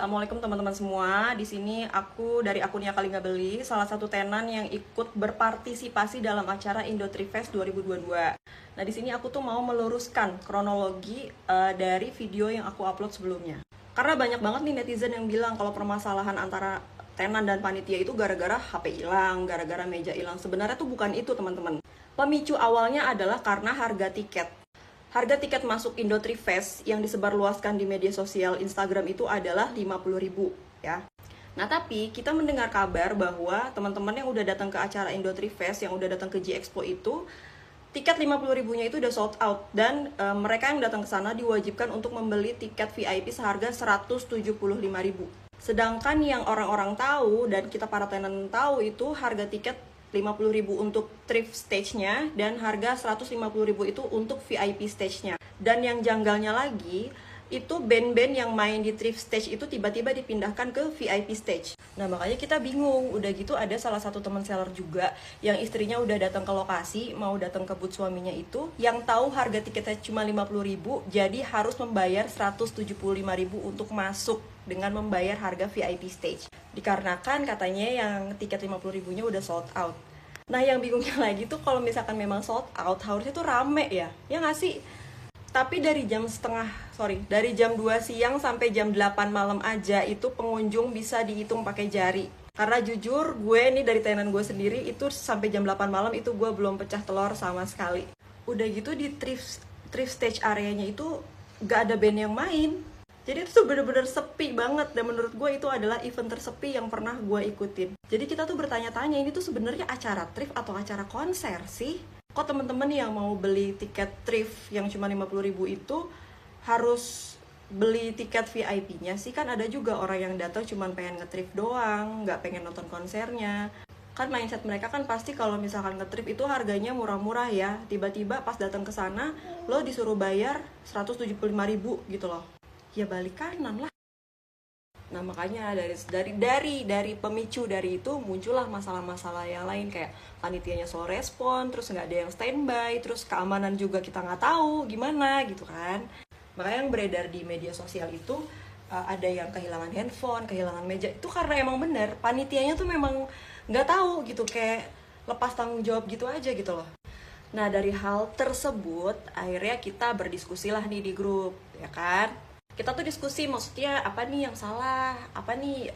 Assalamualaikum teman-teman semua. Di sini aku dari akunnya Kali Nggak Beli, salah satu tenan yang ikut berpartisipasi dalam acara Indotrifest 2022. Nah, di sini aku tuh mau meluruskan kronologi dari video yang aku upload sebelumnya. Karena banyak banget nih netizen yang bilang kalau permasalahan antara tenan dan panitia itu gara-gara HP hilang, gara-gara meja hilang. Sebenarnya tuh bukan itu, teman-teman. Pemicu awalnya adalah karena harga tiket. Harga tiket masuk Indotrifest yang disebarluaskan di media sosial Instagram itu adalah 50.000 ya. Nah, tapi kita mendengar kabar bahwa teman-teman yang udah datang ke acara Indotrifest, yang udah datang ke G-Expo itu, tiket 50.000-nya itu udah sold out dan mereka yang datang ke sana diwajibkan untuk membeli tiket VIP seharga 175.000. Sedangkan yang orang-orang tahu dan kita para tenan tahu itu harga tiket 50.000 untuk thrift stage-nya dan harga 150.000 itu untuk VIP stage-nya. Dan yang janggalnya lagi, itu band-band yang main di thrift stage itu tiba-tiba dipindahkan ke VIP stage. Nah, makanya kita bingung. Udah gitu ada salah satu teman seller juga yang istrinya udah datang ke lokasi, mau datang ke booth suaminya itu, yang tahu harga tiketnya cuma 50.000, jadi harus membayar 175.000 untuk masuk dengan membayar harga VIP stage. Dikarenakan katanya yang tiket 50.000-nya udah sold out. Nah, yang bingungnya lagi tuh kalau misalkan memang sold out, harusnya tuh rame ya nggak sih? Tapi dari dari jam 2 siang sampai jam 8 malam aja itu pengunjung bisa dihitung pakai jari. Karena jujur gue nih dari tenan gue sendiri itu sampai jam 8 malam itu gue belum pecah telur sama sekali. Udah gitu di thrift stage areanya itu gak ada band yang main. Jadi itu tuh bener-bener sepi banget, dan menurut gue itu adalah event tersepi yang pernah gue ikutin. Jadi kita tuh bertanya-tanya, ini tuh sebenarnya acara thrift atau acara konser sih? Kok temen-temen yang mau beli tiket thrift yang cuma 50.000 itu harus beli tiket VIP-nya sih? Kan ada juga orang yang datang cuma pengen nge-thrift doang, nggak pengen nonton konsernya. Kan mindset mereka kan pasti kalau misalkan nge-thrift itu harganya murah-murah ya. Tiba-tiba pas datang ke sana, lo disuruh bayar 175.000 gitu loh. Ya balik kanan lah. Nah, makanya dari pemicu dari itu muncullah masalah-masalah yang lain, kayak panitianya slow respon, terus nggak ada yang standby, terus keamanan juga kita nggak tahu gimana gitu kan. Makanya yang beredar di media sosial itu ada yang kehilangan handphone, kehilangan meja, itu karena emang bener panitianya tuh memang nggak tahu gitu, kayak lepas tanggung jawab gitu aja gitu loh. Nah, dari hal tersebut akhirnya kita berdiskusi lah nih di grup, ya kan. Kita tuh diskusi, maksudnya apa nih yang salah, apa nih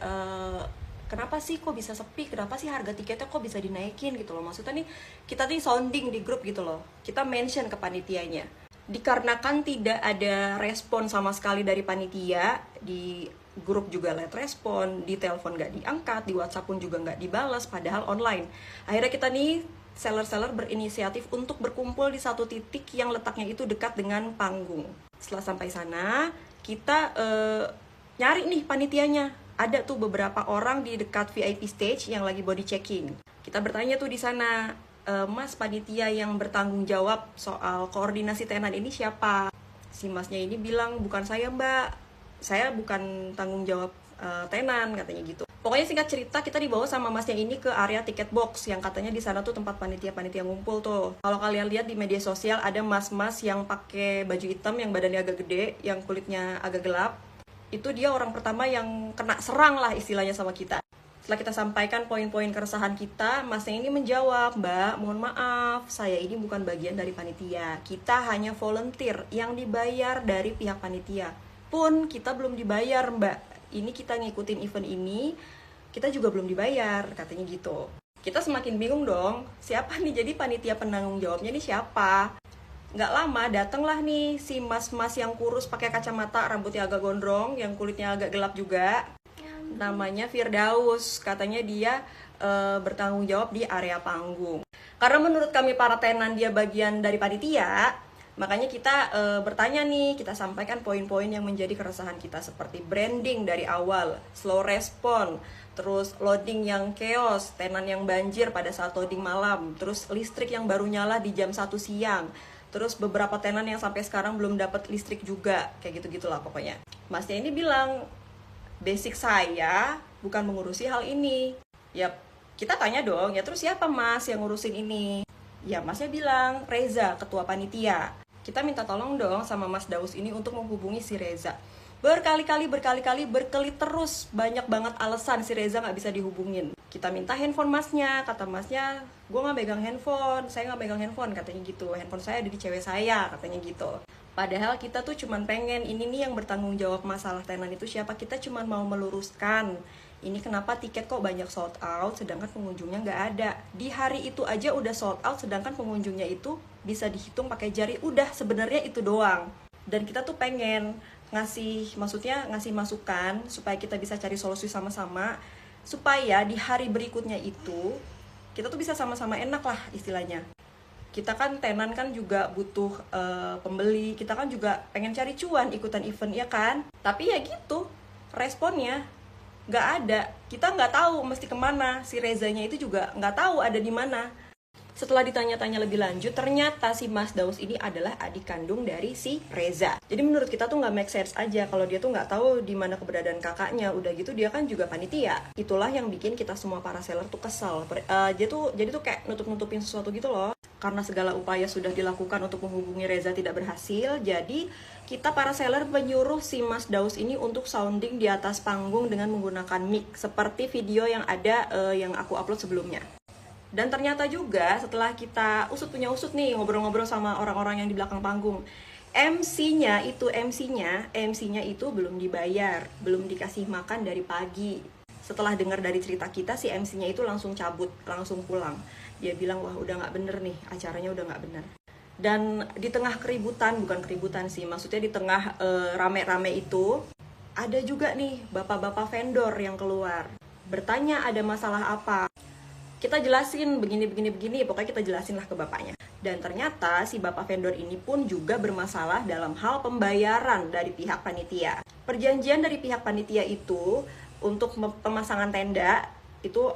kenapa sih kok bisa sepi, kenapa sih harga tiketnya kok bisa dinaikin gitu loh. Maksudnya nih kita nih sounding di grup gitu loh, kita mention ke panitianya. Dikarenakan tidak ada respon sama sekali dari panitia, di grup juga late respon, di telepon gak diangkat, di WhatsApp pun juga gak dibalas, padahal online. Akhirnya kita nih seller-seller berinisiatif untuk berkumpul di satu titik yang letaknya itu dekat dengan panggung. Setelah sampai sana, kita nyari nih panitianya. Ada tuh beberapa orang di dekat VIP stage yang lagi body checking. Kita bertanya tuh di sana, Mas, panitia yang bertanggung jawab soal koordinasi tenan ini siapa? Si masnya ini bilang, bukan saya mbak, saya bukan tanggung jawab tenan, katanya gitu. Pokoknya singkat cerita, kita dibawa sama masnya ini ke area tiket box yang katanya di sana tuh tempat panitia-panitia ngumpul tuh. Kalau kalian lihat di media sosial ada mas-mas yang pakai baju hitam yang badannya agak gede, yang kulitnya agak gelap. Itu dia orang pertama yang kena serang lah istilahnya sama kita. Setelah kita sampaikan poin-poin keresahan kita, masnya ini menjawab, "Mbak, mohon maaf, saya ini bukan bagian dari panitia. Kita hanya volunteer yang dibayar dari pihak panitia. Pun kita belum dibayar, Mbak. Ini kita ngikutin event ini, kita juga belum dibayar," katanya gitu. Kita semakin bingung dong, siapa nih jadi panitia penanggung jawabnya nih siapa? Nggak lama datanglah nih si mas-mas yang kurus pakai kacamata, rambutnya agak gondrong, yang kulitnya agak gelap juga. Namanya Firdaus, katanya dia bertanggung jawab di area panggung. Karena menurut kami para tenan dia bagian dari panitia, makanya kita bertanya nih, kita sampaikan poin-poin yang menjadi keresahan kita, seperti branding dari awal, slow respon, terus loading yang chaos, tenan yang banjir pada saat loading malam, terus listrik yang baru nyala di jam 1 siang, terus beberapa tenan yang sampai sekarang belum dapat listrik juga, kayak gitu-gitulah pokoknya. Masnya ini bilang, basic saya bukan mengurusi hal ini. Ya, kita tanya dong, ya terus siapa mas yang ngurusin ini? Ya, masnya bilang, Reza, ketua panitia. Kita minta tolong dong sama Mas Daus ini untuk menghubungi si Reza. Berkali-kali berkelit terus, banyak banget alasan si Reza nggak bisa dihubungin. Kita minta handphone masnya, kata masnya, gue nggak megang handphone, saya nggak megang handphone, katanya gitu. Handphone saya ada di cewek saya, katanya gitu. Padahal kita tuh cuman pengen, ini nih yang bertanggung jawab masalah tenan itu siapa, kita cuman mau meluruskan. Ini kenapa tiket kok banyak sold out, sedangkan pengunjungnya nggak ada. Di hari itu aja udah sold out, sedangkan pengunjungnya itu bisa dihitung pakai jari, udah sebenarnya itu doang. Dan kita tuh pengen ngasih masukan supaya kita bisa cari solusi sama-sama, supaya di hari berikutnya itu kita tuh bisa sama-sama enak lah istilahnya. Kita kan tenan kan juga butuh pembeli, kita kan juga pengen cari cuan ikutan event ya kan. Tapi ya gitu, responnya nggak ada. Kita nggak tahu mesti kemana, si Rezanya itu juga nggak tahu ada di mana. Setelah ditanya-tanya lebih lanjut, ternyata si Mas Daus ini adalah adik kandung dari si Reza. Jadi menurut kita tuh nggak make sense aja kalau dia tuh nggak tahu di mana keberadaan kakaknya. Udah gitu dia kan juga panitia. Itulah yang bikin kita semua para seller tuh kesal. Jadi tuh kayak nutup-nutupin sesuatu gitu loh. Karena segala upaya sudah dilakukan untuk menghubungi Reza tidak berhasil, jadi kita para seller menyuruh si Mas Daus ini untuk sounding di atas panggung dengan menggunakan mic, seperti video yang ada yang aku upload sebelumnya. Dan ternyata juga setelah kita usut nih, ngobrol-ngobrol sama orang-orang yang di belakang panggung, MC-nya itu belum dibayar, belum dikasih makan dari pagi. Setelah dengar dari cerita kita, si MC-nya itu langsung cabut, langsung pulang. Dia bilang, wah udah gak bener nih, acaranya udah gak bener. Dan di tengah keributan, bukan keributan sih, maksudnya di tengah rame-rame itu, ada juga nih bapak-bapak vendor yang keluar. Bertanya ada masalah apa. Kita jelasin begini, pokoknya kita jelasin lah ke bapaknya. Dan ternyata si bapak vendor ini pun juga bermasalah dalam hal pembayaran dari pihak panitia. Perjanjian dari pihak panitia itu untuk pemasangan tenda itu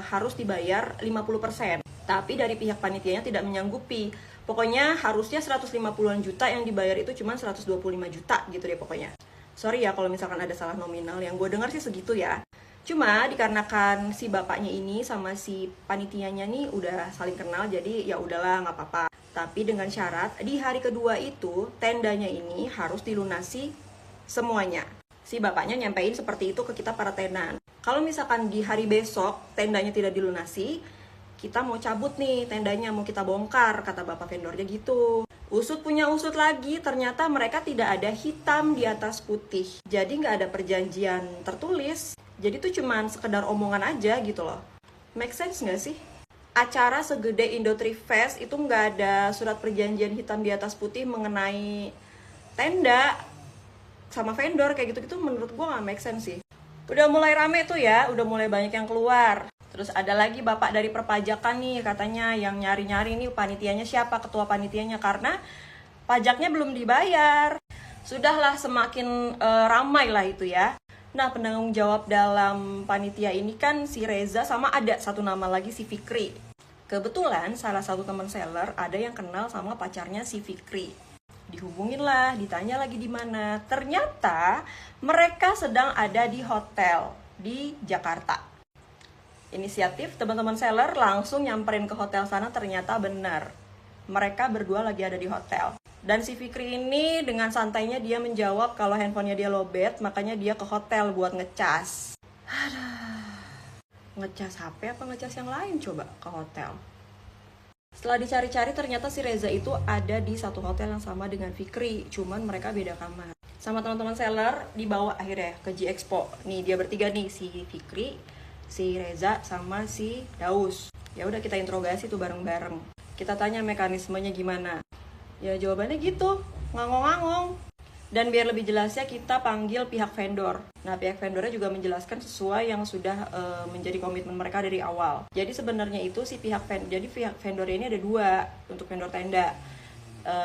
harus dibayar 50%. Tapi dari pihak panitianya tidak menyanggupi. Pokoknya harusnya 150-an juta, yang dibayar itu cuma 125 juta gitu deh pokoknya. Sorry ya kalau misalkan ada salah nominal, yang gue dengar sih segitu ya. Cuma dikarenakan si bapaknya ini sama si panitianya nih udah saling kenal, jadi ya udahlah nggak apa-apa. Tapi dengan syarat di hari kedua itu tendanya ini harus dilunasi semuanya. Si bapaknya nyampein seperti itu ke kita para tenan. Kalau misalkan di hari besok tendanya tidak dilunasi, kita mau cabut nih tendanya, mau kita bongkar, kata bapak vendornya gitu. Usut punya usut lagi, ternyata mereka tidak ada hitam di atas putih. Jadi nggak ada perjanjian tertulis. Jadi tuh cuman sekedar omongan aja gitu loh. Make sense nggak sih? Acara segede Indotri Fest itu nggak ada surat perjanjian hitam di atas putih mengenai tenda sama vendor kayak gitu-gitu, menurut gue nggak make sense sih. Udah mulai rame tuh ya, udah mulai banyak yang keluar. Terus ada lagi bapak dari perpajakan nih, katanya yang nyari-nyari nih panitianya siapa, ketua panitianya, karena pajaknya belum dibayar. Sudahlah semakin ramai lah itu ya. Nah, penanggung jawab dalam panitia ini kan si Reza, sama ada satu nama lagi si Fikri. Kebetulan salah satu teman seller ada yang kenal sama pacarnya si Fikri. Dihubungin lah, ditanya lagi di mana. Ternyata mereka sedang ada di hotel di Jakarta. Inisiatif teman-teman seller langsung nyamperin ke hotel sana, ternyata benar. Mereka berdua lagi ada di hotel. Dan si Fikri ini dengan santainya dia menjawab kalau handphonenya dia lowbat, makanya dia ke hotel buat ngecas. Ngecas HP apa ngecas yang lain coba ke hotel? Setelah dicari-cari ternyata si Reza itu ada di satu hotel yang sama dengan Fikri, cuman mereka beda kamar. Sama teman-teman seller dibawa akhirnya ke G Expo. Nih dia bertiga nih, si Fikri, si Reza sama si Daus. Ya udah kita interogasi tuh bareng-bareng. Kita tanya mekanismenya gimana. Ya jawabannya gitu, ngangong-ngangong. Dan biar lebih jelasnya kita panggil pihak vendor. Nah pihak vendornya juga menjelaskan sesuai yang sudah menjadi komitmen mereka dari awal. Jadi sebenarnya itu si pihak vendor ini ada dua untuk vendor tenda.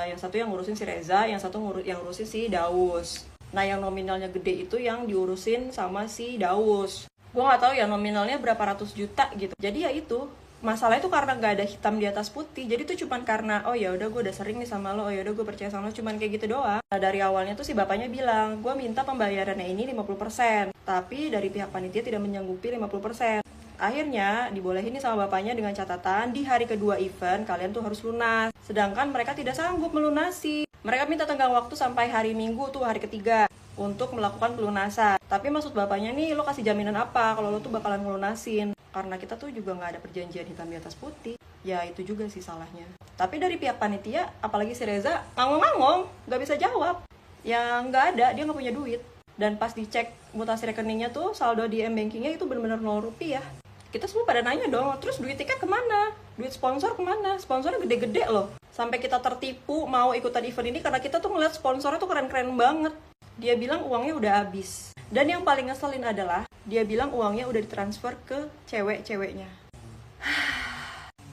Yang satu yang ngurusin si Reza, yang satu yang ngurusin si Daus. Nah yang nominalnya gede itu yang diurusin sama si Daus. Gue nggak tahu ya nominalnya berapa ratus juta gitu. Jadi ya itu. Masalah itu karena gak ada hitam di atas putih. Jadi tuh cuman karena oh ya udah gue udah sering nih sama lo, oh ya udah gue percaya sama lo, cuman kayak gitu doang. Nah, dari awalnya tuh si bapaknya bilang, gue minta pembayarannya ini 50%, tapi dari pihak panitia tidak menyanggupi 50%. Akhirnya dibolehin nih sama bapaknya dengan catatan di hari kedua event kalian tuh harus lunas. Sedangkan mereka tidak sanggup melunasi. Mereka minta tenggang waktu sampai hari Minggu tuh hari ketiga. untuk melakukan pelunasan. Tapi maksud bapaknya nih, lo kasih jaminan apa kalau lo tuh bakalan ngelunasin? Karena kita tuh juga nggak ada perjanjian hitam di atas putih. Ya itu juga sih salahnya. Tapi dari pihak panitia, apalagi si Reza, ngangong-ngangong, nggak bisa jawab. Ya nggak ada, dia nggak punya duit. Dan pas dicek mutasi rekeningnya tuh, saldo di M-Bankingnya itu benar-benar 0 rupiah. Kita semua pada nanya dong, terus duit tiket kemana? Duit sponsor kemana? Sponsornya gede-gede loh. Sampai kita tertipu mau ikutan event ini karena kita tuh ngeliat sponsornya tuh keren-keren banget. Dia bilang uangnya udah habis. Dan yang paling ngeselin adalah dia bilang uangnya udah ditransfer ke cewek-ceweknya.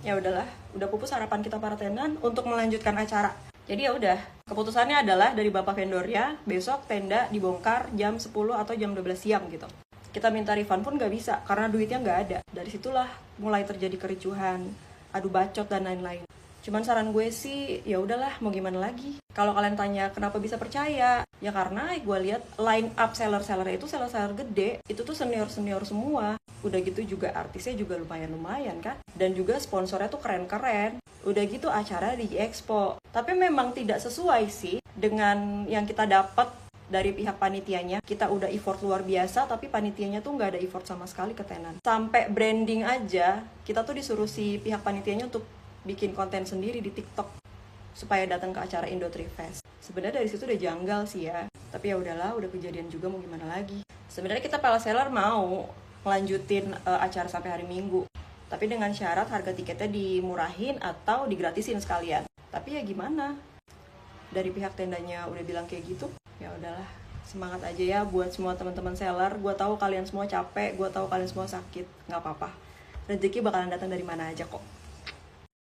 Ya udahlah, udah pupus harapan kita para tenan untuk melanjutkan acara. Jadi ya udah, keputusannya adalah dari bapak vendornya, besok tenda dibongkar jam 10 atau jam 12 siang gitu. Kita minta refund pun nggak bisa karena duitnya nggak ada. Dari situlah mulai terjadi kericuhan, adu bacot dan lain-lain. Cuman saran gue sih, ya udahlah, mau gimana lagi. Kalau kalian tanya kenapa bisa percaya, ya karena gue lihat line up seller-sellernya itu seller-seller gede, itu tuh senior-senior semua. Udah gitu juga artisnya juga lumayan-lumayan kan. Dan juga sponsornya tuh keren-keren. Udah gitu acara di Expo. Tapi memang tidak sesuai sih dengan yang kita dapat dari pihak panitianya. Kita udah effort luar biasa, tapi panitianya tuh nggak ada effort sama sekali ke tenan. Sampai branding aja, kita tuh disuruh si pihak panitianya untuk bikin konten sendiri di TikTok supaya datang ke acara Indotri Fest. Sebenarnya dari situ udah janggal sih ya. Tapi ya udahlah, udah kejadian juga, mau gimana lagi. Sebenarnya kita Palaseller mau melanjutin acara sampai hari Minggu. Tapi dengan syarat harga tiketnya dimurahin atau digratisin sekalian. Tapi ya gimana? Dari pihak tendanya udah bilang kayak gitu. Ya udahlah, semangat aja ya buat semua teman-teman seller. Gue tahu kalian semua capek, gue tahu kalian semua sakit, nggak apa-apa. Rezeki bakalan datang dari mana aja kok.